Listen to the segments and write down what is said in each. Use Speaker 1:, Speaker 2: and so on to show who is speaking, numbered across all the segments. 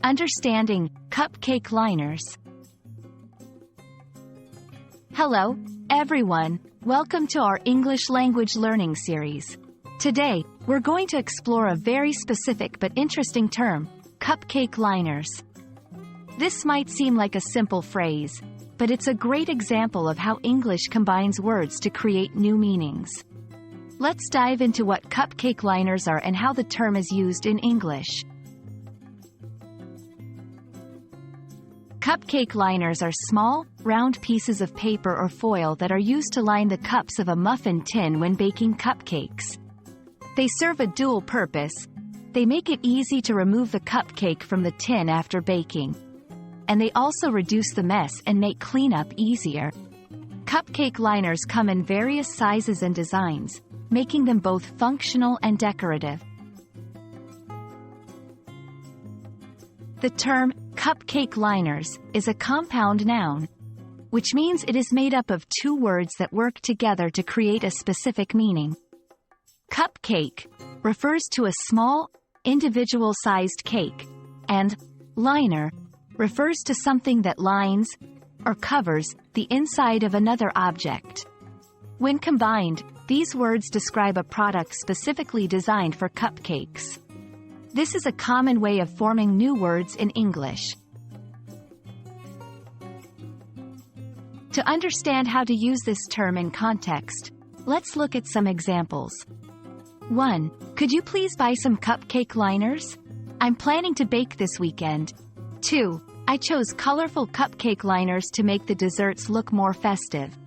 Speaker 1: Understanding Cupcake Liners. Hello, everyone. Welcome to our English language learning series. Today, we're going to explore a very specific but interesting term, cupcake liners. This might seem like a simple phrase, but it's a great example of how English combines words to create new meanings. Let's dive into what cupcake liners are and how the term is used in English. Cupcake liners are small, round pieces of paper or foil that are used to line the cups of a muffin tin when baking cupcakes. They serve a dual purpose. They make it easy to remove the cupcake from the tin after baking. And they also reduce the mess and make cleanup easier. Cupcake liners come in various sizes and designs, making them both functional and decorative. The term cupcake liners is a compound noun, which means it is made up of two words that work together to create a specific meaning. Cupcake refers to a small, individual-sized cake, and liner refers to something that lines or covers the inside of another object. When combined, these words describe a product specifically designed for cupcakes. This is a common way of forming new words in English. To understand how to use this term in context, let's look at some examples. 1. Could you please buy some cupcake liners? I'm planning to bake this weekend. 2. I chose colorful cupcake liners to make the desserts look more festive.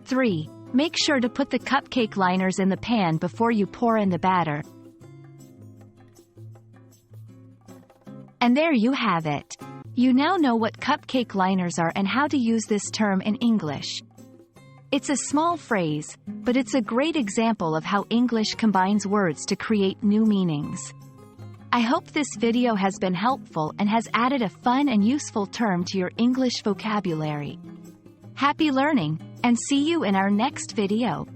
Speaker 1: 3. Make sure to put the cupcake liners in the pan before you pour in the batter. And there you have it. You now know what cupcake liners are and how to use this term in English. It's a small phrase, but it's a great example of how English combines words to create new meanings. I hope this video has been helpful and has added a fun and useful term to your English vocabulary. Happy learning, and see you in our next video.